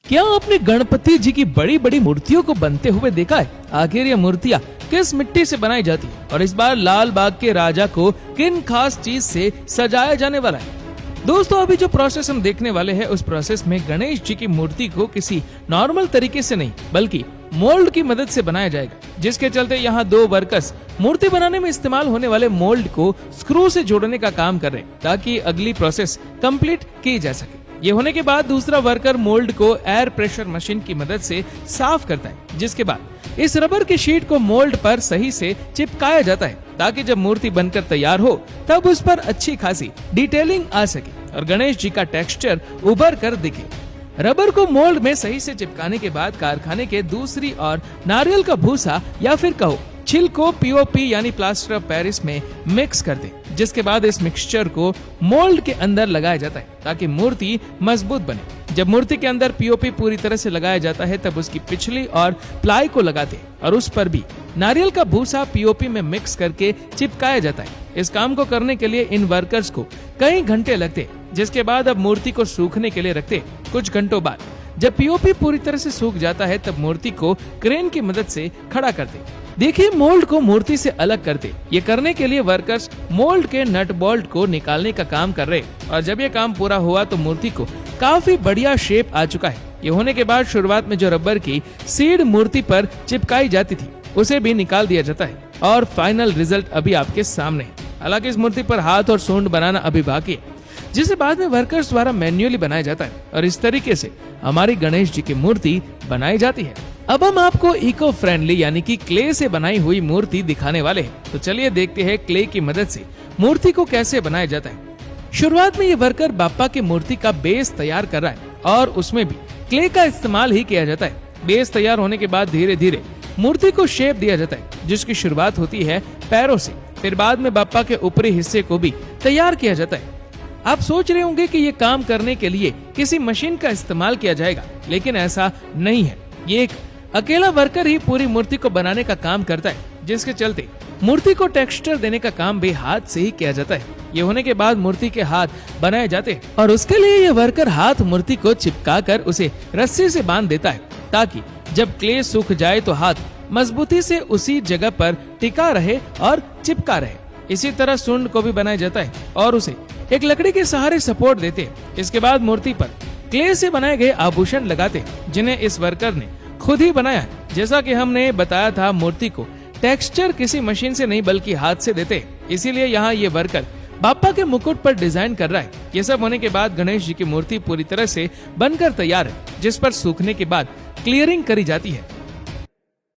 क्या आपने गणपति जी की बड़ी बड़ी मूर्तियों को बनते हुए देखा है? आखिर ये मूर्तियाँ किस मिट्टी से बनाई जाती है और इस बार लाल बाग के राजा को किन खास चीज से सजाया जाने वाला है? दोस्तों, अभी जो प्रोसेस हम देखने वाले हैं उस प्रोसेस में गणेश जी की मूर्ति को किसी नॉर्मल तरीके से नहीं बल्कि मोल्ड की मदद से बनाया जाएगा, जिसके चलते यहाँ दो वर्कर्स मूर्ति बनाने में इस्तेमाल होने वाले मोल्ड को स्क्रू से जोड़ने का काम कर रहे हैं ताकि अगली प्रोसेस कंप्लीट की जा सके। ये होने के बाद दूसरा वर्कर मोल्ड को एयर प्रेशर मशीन की मदद से साफ करता है, जिसके बाद इस रबर की शीट को मोल्ड पर सही से चिपकाया जाता है ताकि जब मूर्ति बनकर तैयार हो तब उस पर अच्छी खासी डिटेलिंग आ सके और गणेश जी का टेक्सचर उभर कर दिखे। रबर को मोल्ड में सही से चिपकाने के बाद कारखाने के दूसरी और नारियल का भूसा या फिर कहो छिल को पीओपी यानी प्लास्टर ऑफ पेरिस में मिक्स कर दे, जिसके बाद इस मिक्सचर को मोल्ड के अंदर लगाया जाता है ताकि मूर्ति मजबूत बने। जब मूर्ति के अंदर पीओपी पूरी तरह से लगाया जाता है तब उसकी पिछली और प्लाई को लगाते और उस पर भी नारियल का भूसा पीओपी में मिक्स करके चिपकाया जाता है। इस काम को करने के लिए इन वर्कर्स को कई घंटे लगते, जिसके बाद अब मूर्ति को सूखने के लिए रखते। कुछ घंटों बाद जब पीओपी पूरी तरह से सूख जाता है तब मूर्ति को क्रेन की मदद से खड़ा करते। देखिए, मोल्ड को मूर्ति से अलग करते। ये करने के लिए वर्कर्स मोल्ड के नट बोल्ट को निकालने का काम कर रहे और जब ये काम पूरा हुआ तो मूर्ति को काफी बढ़िया शेप आ चुका है। ये होने के बाद शुरुआत में जो रबर की सीड मूर्ति पर चिपकाई जाती थी उसे भी निकाल दिया जाता है और फाइनल रिजल्ट अभी आपके सामने है। हालांकि इस मूर्ति पर हाथ और सूंड बनाना अभी बाकी है, जिसे बाद में वर्कर्स द्वारा मैन्युअली बनाया जाता है और इस तरीके से हमारी गणेश जी की मूर्ति बनाई जाती है। अब हम आपको इको फ्रेंडली यानी कि क्ले से बनाई हुई मूर्ति दिखाने वाले हैं, तो चलिए देखते हैं क्ले की मदद से मूर्ति को कैसे बनाया जाता है। शुरुआत में ये वर्कर बाप्पा की मूर्ति का बेस तैयार कर रहा है और उसमें भी क्ले का इस्तेमाल ही किया जाता है। बेस तैयार होने के बाद धीरे धीरे मूर्ति को शेप दिया जाता है, जिसकी शुरुआत होती है पैरों से, फिर बाद में बाप्पा के ऊपरी हिस्से को भी तैयार किया जाता है। आप सोच रहे होंगे कि ये काम करने के लिए किसी मशीन का इस्तेमाल किया जाएगा, लेकिन ऐसा नहीं है। ये एक अकेला वर्कर ही पूरी मूर्ति को बनाने का काम करता है, जिसके चलते मूर्ति को टेक्सचर देने का काम भी हाथ से ही किया जाता है। ये होने के बाद मूर्ति के हाथ बनाए जाते हैं और उसके लिए ये वर्कर हाथ मूर्ति को चिपका कर उसे रस्सी से बांध देता है ताकि जब क्ले सूख जाए तो हाथ मजबूती से उसी जगह पर टिका रहे और चिपका रहे। इसी तरह सूंड को भी बनाया जाता है और उसे एक लकड़ी के सहारे सपोर्ट देते हैं। इसके बाद मूर्ति पर क्ले से बनाए गए आभूषण लगाते हैं, जिन्हें इस वर्कर ने खुद ही बनाया है। जैसा कि हमने बताया था, मूर्ति को टेक्सचर किसी मशीन से नहीं बल्कि हाथ से देते, इसीलिए यहाँ ये वर्कर बाप्पा के मुकुट पर डिजाइन कर रहा है। ये सब होने के बाद गणेश जी की मूर्ति पूरी तरह से बनकर तैयार है, जिस पर सूखने के बाद क्लियरिंग करी जाती है।